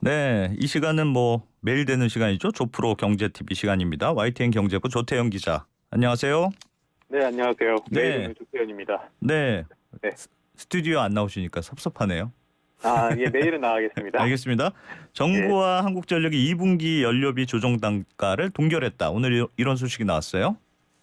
네, 이 시간은 뭐 매일 되는 시간이죠. 조프로 경제TV 시간입니다. YTN 경제부 조태영 기자. 안녕하세요. 네, 안녕하세요. 매일 네, 오늘 조태현입니다. 네. 네. 스튜디오 안 나오시니까 섭섭하네요. 예, 내일은 나가겠습니다. 알겠습니다. 예. 정부와 한국전력이 2분기 연료비 조정 단가를 동결했다. 오늘 이런 소식이 나왔어요.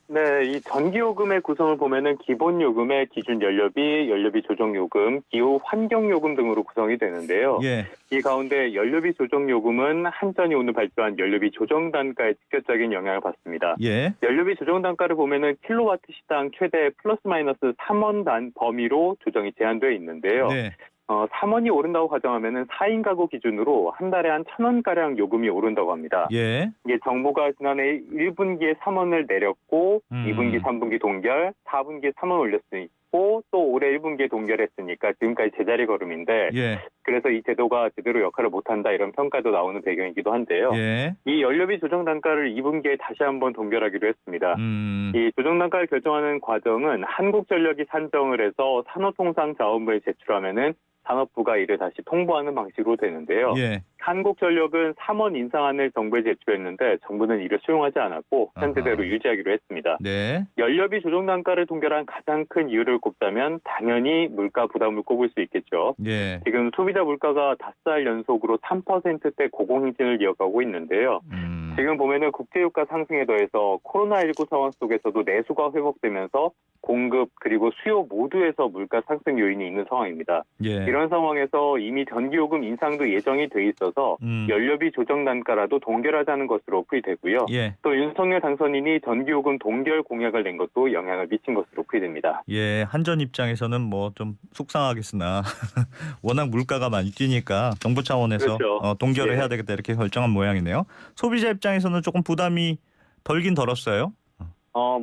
네, 이 전기요금의 구성을 보면은 기본요금의 기준 연료비, 연료비 조정요금, 기후 환경요금 등으로 구성이 되는데요. 예, 이 가운데 연료비 조정요금은 한전이 오늘 발표한 연료비 조정 단가에 직접적인 영향을 받습니다. 예, 연료비 조정 단가를 보면은 킬로와트 시당 최대 플러스 마이너스 3원 단 범위로 조정이 제한되어 있는데요. 네, 3원이 오른다고 가정하면은 4인 가구 기준으로 한 달에 한 1,000원가량 요금이 오른다고 합니다. 예. 이게 정부가 지난해 1분기에 3원을 내렸고 2분기, 3분기 동결, 4분기에 3원 올렸고 또 올해 1분기에 동결했으니까 지금까지 제자리 걸음인데 예, 그래서 이 제도가 제대로 역할을 못한다 이런 평가도 나오는 배경이기도 한데요. 예. 이 연료비 조정 단가를 2분기에 다시 한번 동결하기로 했습니다. 이 조정 단가를 결정하는 과정은 한국전력이 산정을 해서 산업통상자원부에 제출하면은 산업부가 이를 다시 통보하는 방식으로 되는데요. 예. 한국전력은 3원 인상안을 정부에 제출했는데 정부는 이를 수용하지 않았고 현재대로 아하. 유지하기로 했습니다. 네. 연료비 조정 단가를 동결한 가장 큰 이유를 꼽자면 당연히 물가 부담을 꼽을 수 있겠죠. 예. 지금 소비자 물가가 5달 연속으로 3%대 고공행진을 이어가고 있는데요. 지금 보면은 국제유가 상승에 더해서 코로나19 상황 속에서도 내수가 회복되면서 공급 그리고 수요 모두에서 물가 상승 요인이 있는 상황입니다. 예. 이런 상황에서 이미 전기요금 인상도 예정이 돼 있어서 연료비 조정 단가라도 동결하자는 것으로 풀이되고요. 예. 또 윤석열 당선인이 전기요금 동결 공약을 낸 것도 영향을 미친 것으로 풀이됩니다. 예, 한전 입장에서는 뭐 좀 속상하겠으나 워낙 물가가 많이 뛰니까 정부 차원에서 그렇죠. 동결을 예. 해야 되겠다 이렇게 결정한 모양이네요. 소비자 입장에서는 조금 부담이 덜긴 덜었어요.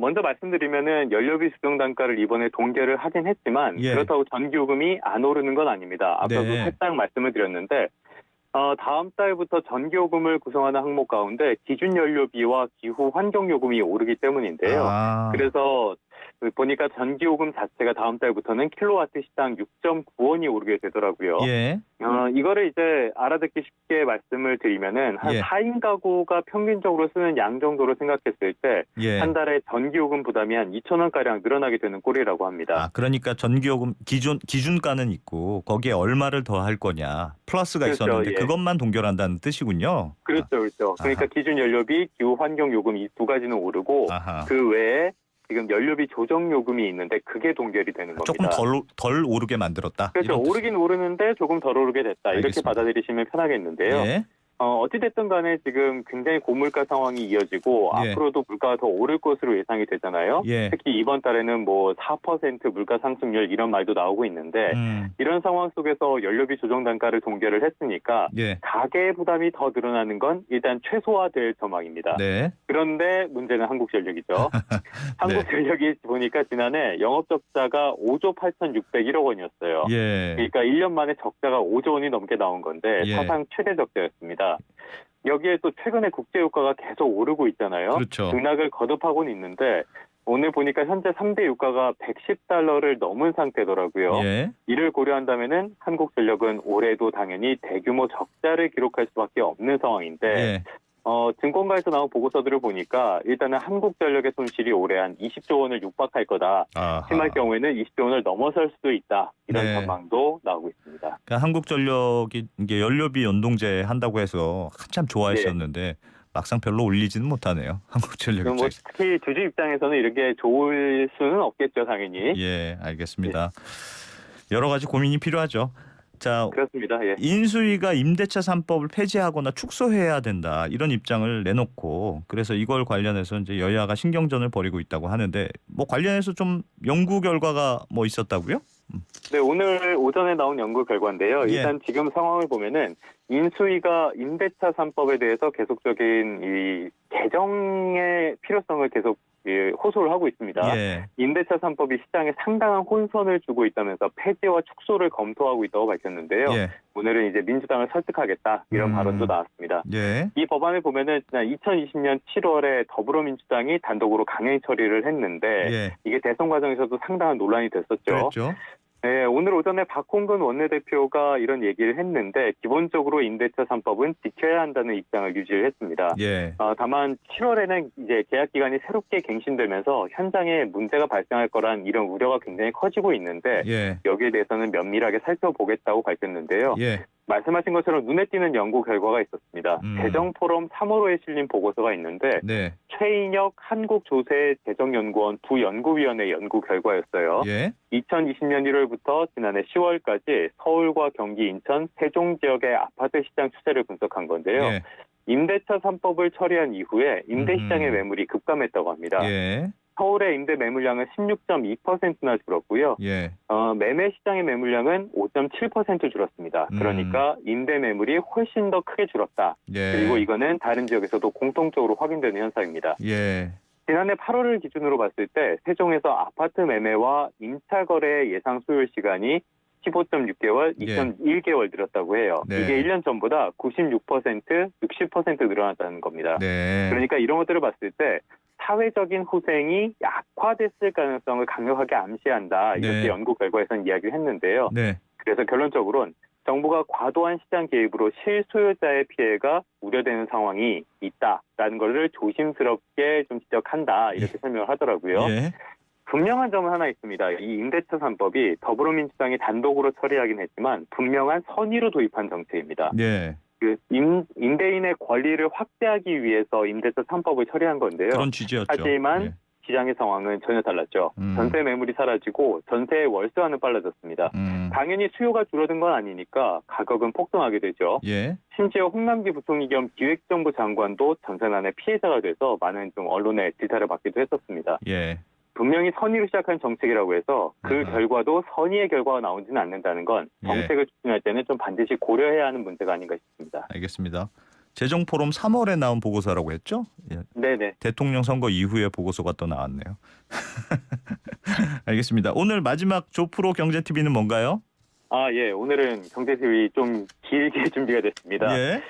먼저 말씀드리면은 연료비 조정 단가를 이번에 동결을 하긴 했지만 예. 그렇다고 전기요금이 안 오르는 건 아닙니다. 앞서도 네. 살짝 말씀을 드렸는데 다음 달부터 전기요금을 구성하는 항목 가운데 기준 연료비와 기후 환경요금이 오르기 때문인데요. 아, 그래서 보니까 전기요금 자체가 다음 달부터는 킬로와트 시당 6.9원이 오르게 되더라고요. 예. 이거를 이제 알아듣기 쉽게 말씀을 드리면은 한 예. 4인 가구가 평균적으로 쓰는 양 정도로 생각했을 때 예. 한 달에 전기요금 부담이 한 2,000원가량 늘어나게 되는 꼴이라고 합니다. 그러니까 전기요금 기준가는 있고 거기에 얼마를 더 할 거냐 플러스가 그렇죠, 있었는데 예. 그것만 동결한다는 뜻이군요. 그렇죠, 그렇죠. 그러니까 기준 연료비, 기후 환경 요금 이 두 가지는 오르고 아하. 그 외에 지금 연료비 조정 요금이 있는데 그게 동결이 되는 겁니다. 조금 덜 오르게 만들었다. 그렇죠. 이런 뜻. 오르긴 오르는데 조금 덜 오르게 됐다. 이렇게 알겠습니다. 받아들이시면 편하겠는데요. 예. 어찌됐든 간에 지금 굉장히 고물가 상황이 이어지고 예. 앞으로도 물가가 더 오를 것으로 예상이 되잖아요. 예. 특히 이번 달에는 뭐 4% 물가 상승률 이런 말도 나오고 있는데 이런 상황 속에서 연료비 조정 단가를 동결을 했으니까 예. 가계 부담이 더 늘어나는 건 일단 최소화될 전망입니다. 네. 그런데 문제는 한국전력이죠. 한국전력이 보니까 지난해 영업적자가 5조 8,601억 원이었어요. 예. 그러니까 1년 만에 적자가 5조 원이 넘게 나온 건데 예. 사상 최대 적자였습니다. 여기에 또 최근에 국제유가가 계속 오르고 있잖아요. 그렇죠. 등락을 거듭하고는 있는데 오늘 보니까 현재 3대 유가가 110달러를 넘은 상태더라고요. 예. 이를 고려한다면은 한국전력은 올해도 당연히 대규모 적자를 기록할 수밖에 없는 상황인데 예. 증권가에서 나온 보고서들을 보니까 일단은 한국전력의 손실이 올해 한 20조 원을 육박할 거다. 아하. 심할 경우에는 20조 원을 넘어설 수도 있다. 이런 네. 전망도 나오고 있습니다. 그러니까 한국전력이 이게 연료비 연동제 한다고 해서 한참 좋아했었는데 막상 별로 올리지는 못하네요. 한국전력 뭐 입장에서. 특히 주주 입장에서는 이렇게 좋을 수는 없겠죠, 당연히. 예, 알겠습니다. 여러 가지 고민이 필요하죠. 자, 그렇습니다. 예. 인수위가 임대차 3법을 폐지하거나 축소해야 된다 이런 입장을 내놓고 그래서 이걸 관련해서 이제 여야가 신경전을 벌이고 있다고 하는데 뭐 관련해서 좀 연구 결과가 뭐 있었다고요? 네, 오늘 오전에 나온 연구 결과인데요. 예. 일단 지금 상황을 보면은 인수위가 임대차 3법에 대해서 계속적인 이 개정의 필요성을 계속 호소를 하고 있습니다. 예. 임대차 3법이 시장에 상당한 혼선을 주고 있다면서 폐지와 축소를 검토하고 있다고 밝혔는데요. 예. 오늘은 이제 민주당을 설득하겠다 이런 발언도 나왔습니다. 예. 이 법안을 보면은 지난 2020년 7월에 더불어민주당이 단독으로 강행 처리를 했는데 예. 이게 대선 과정에서도 상당한 논란이 됐었죠. 그랬죠. 네, 오늘 오전에 박홍근 원내대표가 이런 얘기를 했는데 기본적으로 임대차 3법은 지켜야 한다는 입장을 유지를 했습니다. 예. 다만 7월에는 이제 계약 기간이 새롭게 갱신되면서 현장에 문제가 발생할 거란 이런 우려가 굉장히 커지고 있는데 예. 여기에 대해서는 면밀하게 살펴보겠다고 밝혔는데요. 예. 말씀하신 것처럼 눈에 띄는 연구 결과가 있었습니다. 재정포럼 3월호에 실린 보고서가 있는데 네. 최인혁 한국조세재정연구원 두 연구위원회 연구 결과였어요. 예. 2020년 1월부터 지난해 10월까지 서울과 경기, 인천, 세종 지역의 아파트 시장 추세를 분석한 건데요. 예. 임대차 3법을 처리한 이후에 임대 시장의 매물이 급감했다고 합니다. 예. 서울의 임대 매물량은 16.2%나 줄었고요. 예. 매매 시장의 매물량은 5.7% 줄었습니다. 그러니까 임대 매물이 훨씬 더 크게 줄었다. 예. 그리고 이거는 다른 지역에서도 공통적으로 확인되는 현상입니다. 예. 지난해 8월을 기준으로 봤을 때 세종에서 아파트 매매와 임차 거래 예상 소요 시간이 15.6개월, 예. 2.1개월 늘었다고 해요. 네. 이게 1년 전보다 96%, 60% 늘어났다는 겁니다. 네. 그러니까 이런 것들을 봤을 때 사회적인 후생이 약화됐을 가능성을 강력하게 암시한다. 이렇게 네. 연구 결과에서는 이야기를 했는데요. 네. 그래서 결론적으로는 정부가 과도한 시장 개입으로 실소유자의 피해가 우려되는 상황이 있다라는 것을 조심스럽게 좀 지적한다. 이렇게 설명을 하더라고요. 예. 분명한 점은 하나 있습니다. 이 임대차 3법이 더불어민주당이 단독으로 처리하긴 했지만 분명한 선의로 도입한 정책입니다. 예. 임대인의 권리를 확대하기 위해서 임대차 3법을 처리한 건데요. 그런 취지였죠. 하지만 예. 시장의 상황은 전혀 달랐죠. 전세 매물이 사라지고 전세의 월세화는 빨라졌습니다. 당연히 수요가 줄어든 건 아니니까 가격은 폭등하게 되죠. 예. 심지어 홍남기 부총리 겸 기획정부 장관도 전세난의 피해자가 돼서 많은 좀 언론의 질타를 받기도 했었습니다. 예. 분명히 선의로 시작한 정책이라고 해서 그 결과도 선의의 결과가 나오지는 않는다는 건 정책을 추진할 때는 좀 반드시 고려해야 하는 문제가 아닌가 싶습니다. 알겠습니다. 재정포럼 3월에 나온 보고서라고 했죠? 예. 네네. 대통령 선거 이후에 보고서가 또 나왔네요. 알겠습니다. 오늘 마지막 조프로 경제TV는 뭔가요? 예. 오늘은 경제TV 좀 길게 준비가 됐습니다. 예.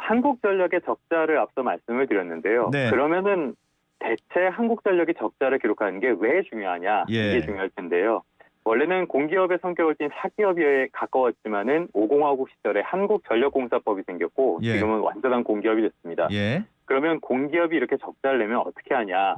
한국전력의 적자를 앞서 말씀을 드렸는데요. 네. 그러면은 대체 한국전력이 적자를 기록하는 게 왜 중요하냐? 예. 이게 중요할 텐데요. 원래는 공기업의 성격을 띤 사기업에 가까웠지만은 5공화국 시절에 한국전력공사법이 생겼고 예. 지금은 완전한 공기업이 됐습니다. 예. 그러면 공기업이 이렇게 적자를 내면 어떻게 하냐?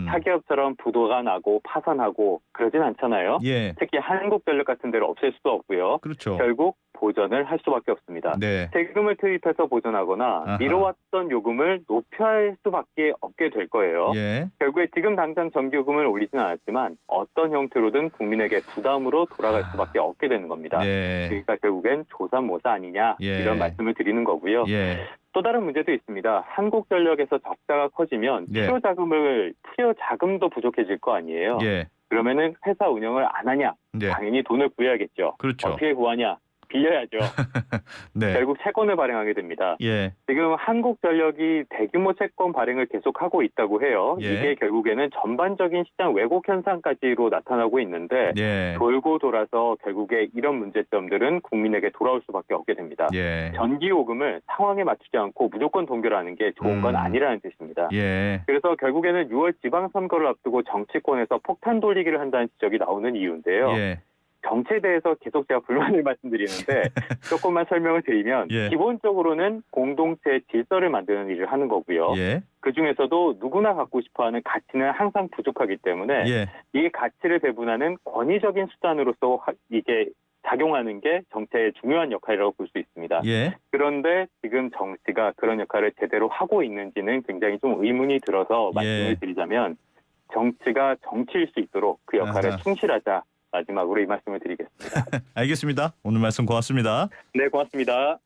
사기업처럼 부도가 나고 파산하고 그러진 않잖아요. 예. 특히 한국전력 같은 데를 없앨 수도 없고요. 그렇죠. 결국 보전을 할 수밖에 없습니다. 네. 세금을 투입해서 보전하거나 아하. 미뤄왔던 요금을 높여야 할 수밖에 없게 될 거예요. 예. 결국에 지금 당장 전기요금을 올리지는 않았지만 어떤 형태로든 국민에게 부담으로 돌아갈 수밖에 없게 되는 겁니다. 네. 그러니까 결국엔 조삼모사 아니냐 예. 이런 말씀을 드리는 거고요. 예. 또 다른 문제도 있습니다. 한국전력에서 적자가 커지면 예. 필요 자금도 부족해질 거 아니에요. 예. 그러면은 회사 운영을 안 하냐? 네. 당연히 돈을 구해야겠죠. 그렇죠. 어떻게 구하냐? 빌려야죠. 네. 결국 채권을 발행하게 됩니다. 예. 지금 한국전력이 대규모 채권 발행을 계속하고 있다고 해요. 예. 이게 결국에는 전반적인 시장 왜곡 현상까지로 나타나고 있는데 예. 돌고 돌아서 결국에 이런 문제점들은 국민에게 돌아올 수밖에 없게 됩니다. 예. 전기요금을 상황에 맞추지 않고 무조건 동결하는 게 좋은 건 아니라는 뜻입니다. 예. 그래서 결국에는 6월 지방선거를 앞두고 정치권에서 폭탄 돌리기를 한다는 지적이 나오는 이유인데요. 예. 정치에 대해서 계속 제가 불만을 말씀드리는데 조금만 설명을 드리면 예. 기본적으로는 공동체 질서를 만드는 일을 하는 거고요. 예. 그중에서도 누구나 갖고 싶어하는 가치는 항상 부족하기 때문에 예. 이 가치를 배분하는 권위적인 수단으로서 이게 작용하는 게 정치의 중요한 역할이라고 볼 수 있습니다. 예. 그런데 지금 정치가 그런 역할을 제대로 하고 있는지는 굉장히 좀 의문이 들어서 말씀을 드리자면 정치가 정치일 수 있도록 그 역할을 아하. 충실하자. 마지막으로 이 말씀을 드리겠습니다. 알겠습니다. 오늘 말씀 고맙습니다. 네, 고맙습니다.